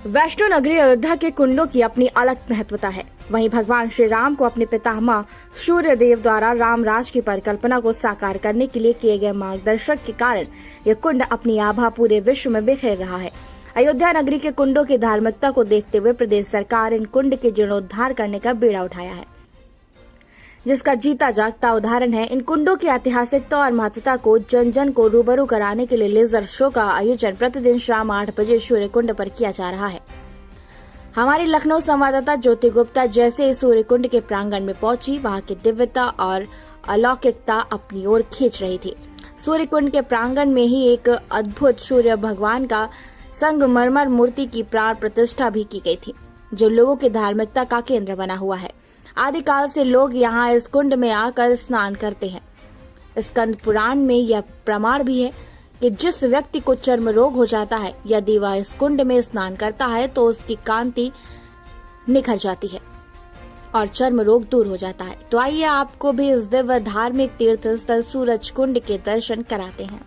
वैष्णो नगरी अयोध्या के कुंडों की अपनी अलग महत्वता है। वहीं भगवान श्री राम को अपने पितामह सूर्य देव द्वारा राम राज की परिकल्पना को साकार करने के लिए किए गए मार्गदर्शक के कारण यह कुंड अपनी आभा पूरे विश्व में बिखेर रहा है। अयोध्या नगरी के कुंडों की धार्मिकता को देखते हुए प्रदेश सरकार इन कुंड के जीर्णोद्धार करने का बीड़ा उठाया है, जिसका जीता जागता उदाहरण है। इन कुंडों की ऐतिहासिकता और महत्वता को जन जन को रूबरू कराने के लिए लेजर शो का आयोजन प्रतिदिन शाम 8 बजे सूर्य कुंड पर किया जा रहा है। हमारी लखनऊ संवाददाता ज्योति गुप्ता जैसे इस सूर्य कुंड के प्रांगण में पहुंची, वहां की दिव्यता और अलौकिकता अपनी ओर खींच रही थी। सूर्य कुंड के प्रांगण में ही एक अद्भुत सूर्य भगवान का संगमरमर मूर्ति की प्राण प्रतिष्ठा भी की गई थी, जो लोगों की धार्मिकता का केंद्र बना हुआ है। आदिकाल से लोग यहाँ इस कुंड में आकर स्नान करते हैं। स्कंद पुराण में यह प्रमाण भी है कि जिस व्यक्ति को चर्म रोग हो जाता है, यदि वह इस कुंड में स्नान करता है तो उसकी कांति निखर जाती है और चर्म रोग दूर हो जाता है। तो आइए आपको भी इस दिव्य धार्मिक तीर्थ स्थल सूरज कुंड के दर्शन कराते हैं।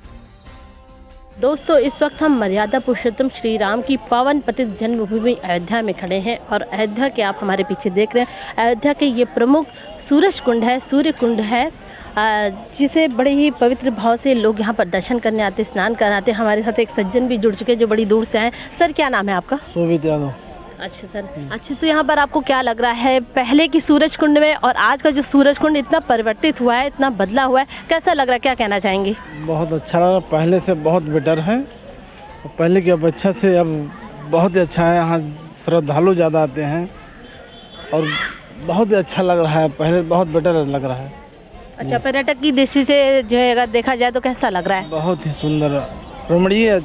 दोस्तों, इस वक्त हम मर्यादा पुरुषोत्तम श्री राम की पावन पतित जन्मभूमि अयोध्या में खड़े हैं और अयोध्या के आप हमारे पीछे देख रहे हैं, अयोध्या के ये प्रमुख सूरज कुंड है, सूर्य कुंड है, जिसे बड़े ही पवित्र भाव से लोग यहाँ पर दर्शन करने आते, स्नान करने आते। हमारे साथ एक सज्जन भी जुड़ चुके हैं जो बड़ी दूर से आए। सर, क्या नाम है आपका? सोवित यादव। अच्छा सर, अच्छा, तो यहाँ पर आपको क्या लग रहा है, पहले की सूरज कुंड में और आज का जो सूरज कुंड इतना परिवर्तित हुआ है, इतना बदला हुआ है, कैसा लग रहा है, क्या कहना चाहेंगे? बहुत अच्छा लगा, पहले से बहुत बेटर है। पहले की अपेक्षा से अब बहुत ही अच्छा है। यहाँ श्रद्धालु ज़्यादा आते हैं और बहुत ही अच्छा लग रहा है, पहले बहुत बेटर लग रहा है। अच्छा, पर्यटक की दृष्टि से जो है अगर देखा जाए तो कैसा लग रहा है? बहुत ही सुंदर रमणीय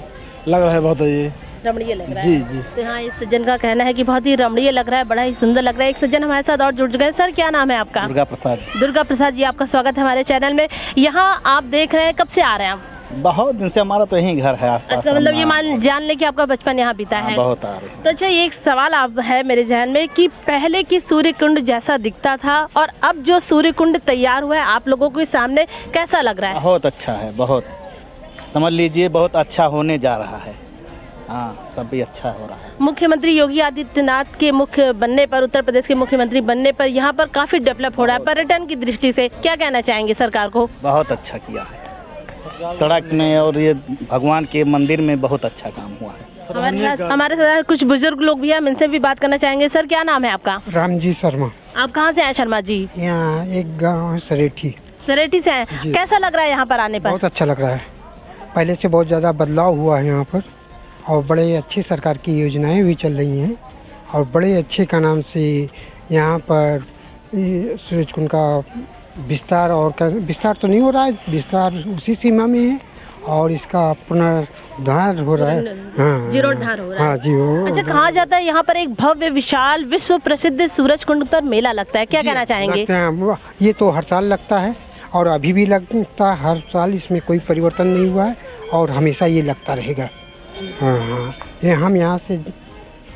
लग रहा है, बहुत ये रमणीय लग रहा है। जी जी। तो यहाँ इस सज्जन का कहना है कि बहुत ही रमणीय लग रहा है, बड़ा ही सुंदर लग रहा है। एक सज्जन हमारे साथ और जुड़ चुके हैं। सर, क्या नाम है आपका? दुर्गा प्रसाद। दुर्गा प्रसाद जी, आपका स्वागत है हमारे चैनल में। यहाँ आप देख रहे हैं, कब से आ रहे हैं आप? बहुत दिन से, हमारा तो यहीं घर है आसपास। अच्छा, मतलब ये जान ले कि आपका बचपन यहाँ बीता है। बहुत आ रहे हैं। तो अच्छा, ये एक सवाल आप है मेरे जहन में कि पहले की सूर्य कुंड जैसा दिखता था और अब जो सूर्य कुंड तैयार हुआ है आप लोगों के सामने, कैसा लग रहा है? बहुत अच्छा है, बहुत समझ लीजिए बहुत अच्छा होने जा रहा है। हाँ, सब भी अच्छा हो रहा है। मुख्यमंत्री योगी आदित्यनाथ के मुख्य बनने पर, उत्तर प्रदेश के मुख्यमंत्री बनने पर यहाँ पर काफी डेवलप हो रहा है। पर्यटन की दृष्टि से क्या कहना चाहेंगे सरकार को? बहुत अच्छा किया है, सड़क में और ये भगवान के मंदिर में बहुत अच्छा काम हुआ है। हमारे साथ कुछ बुजुर्ग लोग भी हैं, हम इनसे भी बात करना चाहेंगे। सर, क्या नाम है आपका? रामजी शर्मा। आप कहाँ से आए शर्मा जी? यहाँ एक गांव है सरेठी। सरेठी से आए। कैसा लग रहा है यहाँ पर आने पर? बहुत अच्छा लग रहा है, पहले से बहुत ज़्यादा बदलाव हुआ है यहाँ पर और बड़े अच्छी सरकार की योजनाएं भी चल रही हैं और बड़े अच्छे का नाम से यहाँ पर सूरज कुंड का विस्तार विस्तार तो नहीं हो रहा है, विस्तार उसी सीमा में है और इसका पुनरुद्धार हो रहा है। हाँ, जीर्णोद्धार हो रहा है। हाँ जी हो। अच्छा, कहा जाता है यहाँ पर एक भव्य विशाल विश्व प्रसिद्ध सूरज कुंड पर मेला लगता है, क्या कहना चाहेंगे? ये तो हर साल लगता है और अभी भी लगता है, हर साल, इसमें कोई परिवर्तन नहीं हुआ है और हमेशा ये लगता रहेगा। हाँ हाँ, ये हम यहाँ से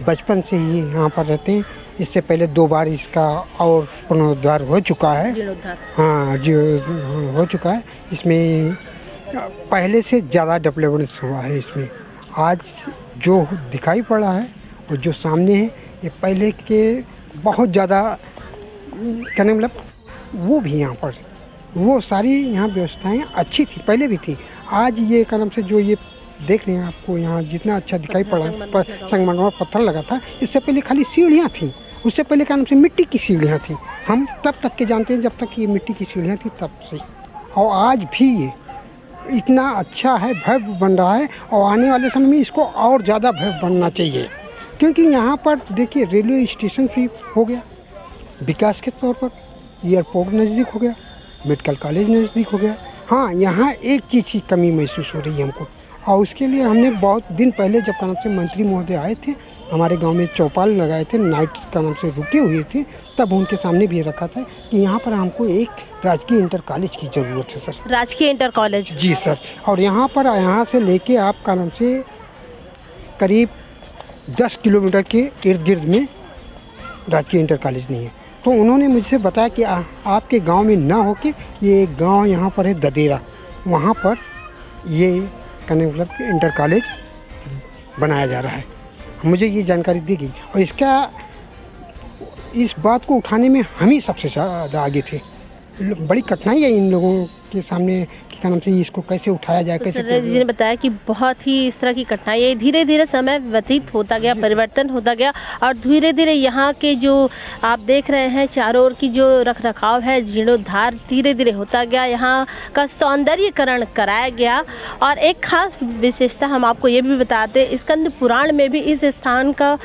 बचपन से ही यहाँ पर रहते हैं। इससे पहले 2 बार इसका और पुनरुद्धार हो चुका है। हाँ जी, हो चुका है। इसमें पहले से ज़्यादा डेवलपमेंट हुआ है। इसमें आज जो दिखाई पड़ा है और जो सामने है, ये पहले के बहुत ज़्यादा, कहने मतलब वो भी यहाँ पर वो सारी यहाँ व्यवस्थाएं अच्छी थी, पहले भी थी। आज ये कारण से जो ये देख रहे हैं आपको यहाँ जितना अच्छा दिखाई पड़ा, संगमरमर पत्थर लगा था। इससे पहले खाली सीढ़ियाँ थी, उससे पहले क्या नाम से मिट्टी की सीढ़ियाँ थी। हम तब तक के जानते हैं जब तक ये मिट्टी की सीढ़ियाँ थी तब से, और आज भी ये इतना अच्छा है, भव्य बन रहा है और आने वाले समय में इसको और ज़्यादा भव्य बनना चाहिए। क्योंकि यहाँ पर देखिए रेलवे स्टेशन भी हो गया विकास के तौर पर, एयरपोर्ट नज़दीक हो गया, मेडिकल कॉलेज नज़दीक हो गया। हाँ, यहाँ एक चीज़ की कमी महसूस हो रही है हमको और उसके लिए हमने बहुत दिन पहले जब का नाम से मंत्री महोदय आए थे, हमारे गांव में चौपाल लगाए थे, नाइट का नाम से रुके हुए थे, तब उनके सामने भी रखा था कि यहाँ पर हमको एक राजकीय इंटर कॉलेज की ज़रूरत है सर। राजकीय इंटर कॉलेज? जी सर। और यहाँ पर यहाँ से लेके आप का नाम से करीब 10 किलोमीटर के इर्द गिर्द में राजकीय इंटर कॉलेज नहीं है। तो उन्होंने मुझसे बताया कि आपके गांव में ना हो के ये एक गांव यहाँ पर है ददेरा, वहाँ पर ये मतलब इंटर कॉलेज बनाया जा रहा है। मुझे ये जानकारी दी गई और इस बात को उठाने में हम ही सबसे ज़्यादा आगे थे। बड़ी कठिनाई है इन लोगों के सामने कि क्या नाम से इसको कैसे उठाया जाए, कैसे। सर जी ने बताया कि बहुत ही इस तरह की कठिनाई है, धीरे धीरे समय व्यतीत होता गया, परिवर्तन होता गया और धीरे धीरे यहाँ के जो आप देख रहे हैं चारों ओर की जो रख रखाव है, जीर्णोद्धार धीरे धीरे होता गया, यहाँ का सौंदर्यीकरण कराया गया। और एक खास विशेषता हम आपको ये भी बताते, स्कंद पुराण में भी इस स्थान का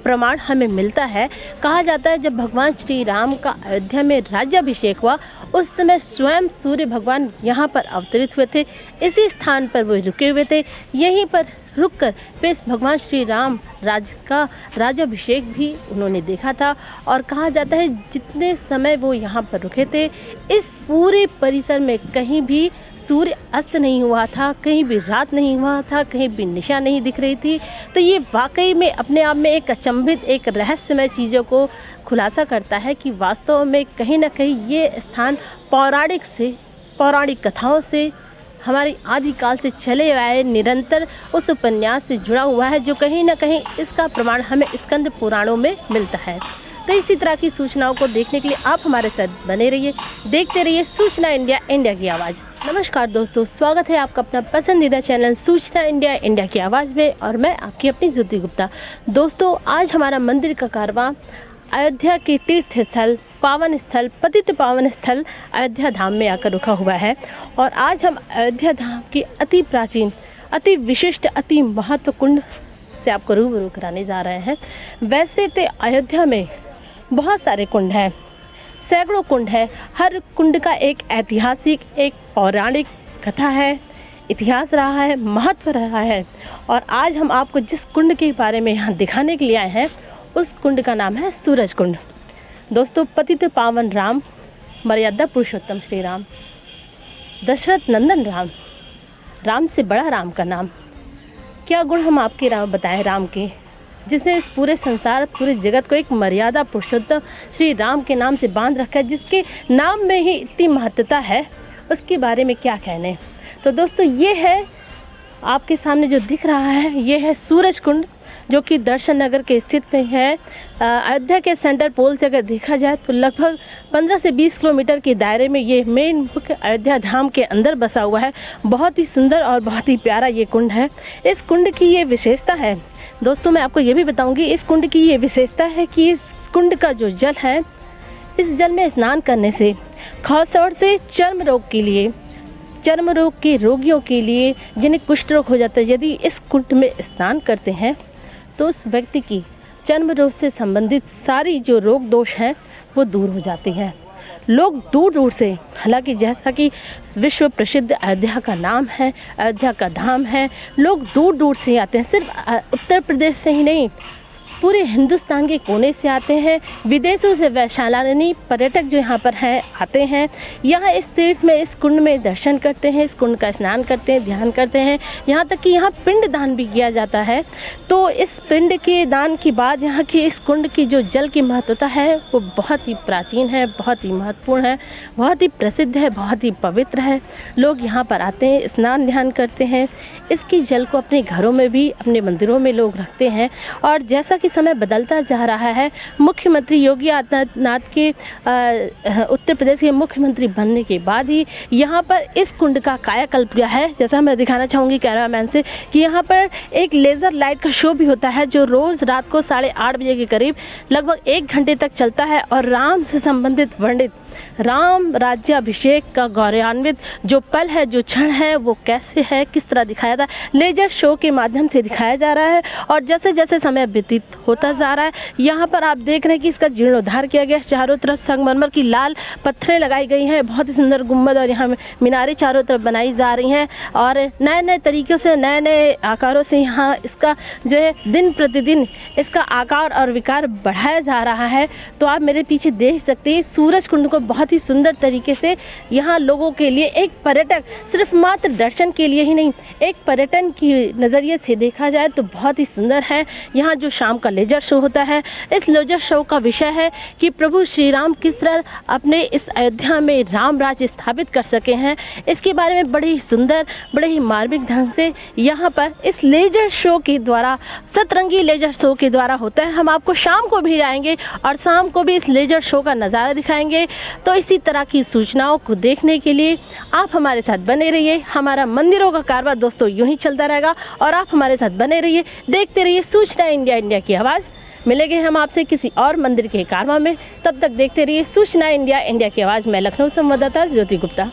प्रमाण हमें मिलता है। कहा जाता है जब भगवान श्री राम का अयोध्या में राज्याभिषेक हुआ उस समय स्वयं सूर्य भगवान यहाँ पर अवतरित हुए थे, इसी स्थान पर वो रुके हुए थे। यहीं पर रुककर फिर भगवान श्री राम का राज्याभिषेक भी उन्होंने देखा था। और कहा जाता है जितने समय वो यहाँ पर रुके थे इस पूरे परिसर में कहीं भी सूर्य अस्त नहीं हुआ था, कहीं भी रात नहीं हुआ था, कहीं भी निशा नहीं दिख रही थी। तो ये वाकई में अपने आप में एक अचंभित, एक रहस्यमय चीज़ों को खुलासा करता है कि वास्तव में कहीं ना कहीं ये स्थान पौराणिक कथाओं से हमारी आदिकाल से चले आए निरंतर उस उपन्यास से जुड़ा हुआ है, जो कहीं ना कहीं इसका प्रमाण हमें स्कंद पुराणों में मिलता है। तो इसी तरह की सूचनाओं को देखने के लिए आप हमारे साथ बने रहिए, देखते रहिए सूचना इंडिया, इंडिया की आवाज़। नमस्कार दोस्तों, स्वागत है आपका अपना पसंदीदा चैनल सूचना इंडिया, इंडिया की आवाज़ में और मैं आपकी अपनी ज्योति गुप्ता। दोस्तों, आज हमारा मंदिर का कारवां अयोध्या के तीर्थ स्थल, पावन स्थल, पतित पावन स्थल अयोध्या धाम में आकर रुका हुआ है। और आज हम अयोध्या धाम की अति प्राचीन, अति विशिष्ट, अति महत्व कुंड से आपको रूबरू कराने जा रहे हैं। वैसे तो अयोध्या में बहुत सारे कुंड हैं, सैकड़ों कुंड है, हर कुंड का एक ऐतिहासिक, एक पौराणिक कथा है, इतिहास रहा है, महत्व रहा है। और आज हम आपको जिस कुंड के बारे में यहाँ दिखाने के लिए आए हैं उस कुंड का नाम है सूरज कुंड। दोस्तों, पतित पावन राम, मर्यादा पुरुषोत्तम श्री राम, दशरथ नंदन राम, राम से बड़ा राम का नाम, क्या गुण हम आपके राम बताएं राम के, जिसने इस पूरे संसार, पूरे जगत को एक मर्यादा पुरुषोत्तम श्री राम के नाम से बांध रखा है, जिसके नाम में ही इतनी महत्वता है, उसके बारे में क्या कहने। तो दोस्तों, ये है आपके सामने जो दिख रहा है, ये है सूरज कुंड, जो कि दर्शन नगर के स्थित में है। अयोध्या के सेंटर पोल से अगर देखा जाए तो लगभग 15 से 20 किलोमीटर के दायरे में ये मेन मुख्य अयोध्या धाम के अंदर बसा हुआ है। बहुत ही सुंदर और बहुत ही प्यारा ये कुंड है। इस कुंड की ये विशेषता है दोस्तों, मैं आपको ये भी बताऊंगी, इस कुंड की ये विशेषता है कि इस कुंड का जो जल है, इस जल में स्नान करने से खासतौर से चर्म रोग के रोगियों के लिए, जिन्हें कुष्ठ रोग हो जाता है, यदि इस कुंड में स्नान करते हैं तो उस व्यक्ति की चर्म रोग से संबंधित सारी जो रोग दोष हैं वो दूर हो जाते हैं। लोग दूर दूर से, हालांकि जैसा कि विश्व प्रसिद्ध अयोध्या का नाम है, अयोध्या का धाम है, लोग दूर दूर से आते हैं। सिर्फ उत्तर प्रदेश से ही नहीं, पूरे हिंदुस्तान के कोने से आते हैं, विदेशों से वैशालानी पर्यटक जो यहाँ पर हैं आते हैं। यहाँ इस तीर्थ में, इस कुंड में दर्शन करते हैं, इस कुंड का स्नान करते हैं, ध्यान करते हैं। यहाँ तक कि यहाँ पिंड दान भी किया जाता है। तो इस पिंड के दान के बाद यहाँ की इस कुंड की जो जल की महत्वता है वो बहुत ही प्राचीन है, बहुत ही महत्वपूर्ण है, बहुत ही प्रसिद्ध है, बहुत ही पवित्र है। लोग यहाँ पर आते हैं, स्नान ध्यान करते हैं। इसकी जल को अपने घरों में भी, अपने मंदिरों में लोग रखते हैं। और जैसा कि समय बदलता जा रहा है, मुख्यमंत्री योगी आदित्यनाथ के उत्तर प्रदेश के मुख्यमंत्री बनने के बाद ही यहाँ पर इस कुंड का कायाकल्प किया है। जैसा मैं दिखाना चाहूँगी कैमरामैन से कि यहाँ पर एक लेज़र लाइट का शो भी होता है, जो रोज़ रात को 8:30 बजे के करीब लगभग 1 घंटे तक चलता है। और राम से संबंधित वर्णित, राम राज्याभिषेक का गौरवान्वित जो पल है, जो क्षण है, वो कैसे है, किस तरह दिखाया था, लेजर शो के माध्यम से दिखाया जा रहा है। और जैसे जैसे समय व्यतीत होता जा रहा है, यहाँ पर आप देख रहे हैं कि इसका जीर्णोद्धार किया गया। चारों तरफ संगमरमर की लाल पत्थरें लगाई गई हैं, बहुत ही सुंदर गुम्बद और यहाँ मीनारें चारों तरफ बनाई जा रही हैं। और नए नए तरीक़ों से, नए नए आकारों से यहाँ इसका जो है दिन प्रतिदिन इसका आकार और विकार बढ़ाया जा रहा है। तो आप मेरे पीछे देख सकते हैं, सूरज कुंड को बहुत ही सुंदर तरीके से यहाँ लोगों के लिए एक पर्यटक सिर्फ मात्र दर्शन के लिए ही नहीं, एक पर्यटन की नज़रिए से देखा जाए तो बहुत ही सुंदर है। यहाँ जो शाम का लेजर शो होता है, इस लेजर शो का विषय है कि प्रभु श्री राम किस तरह अपने इस अयोध्या में राम राज स्थापित कर सके हैं। इसके बारे में बड़े ही सुंदर, बड़े ही मार्मिक ढंग से यहाँ पर इस लेजर शो के द्वारा, सतरंगी लेजर शो के द्वारा होता है। हम आपको शाम को भी आएंगे और शाम को भी इस लेजर शो का नज़ारा दिखाएंगे। तो इसी तरह की सूचनाओं को देखने के लिए आप हमारे साथ बने रहिए। हमारा मंदिरों का कारवां दोस्तों यूं ही चलता रहेगा और आप हमारे साथ बने रहिए, देखते रहिए सूचना इंडिया, इंडिया की आवाज़। मिलेंगे हम आपसे किसी और मंदिर के कारवां में, तब तक देखते रहिए सूचना इंडिया, इंडिया की आवाज़। मैं लखनऊ संवाददाता ज्योति गुप्ता।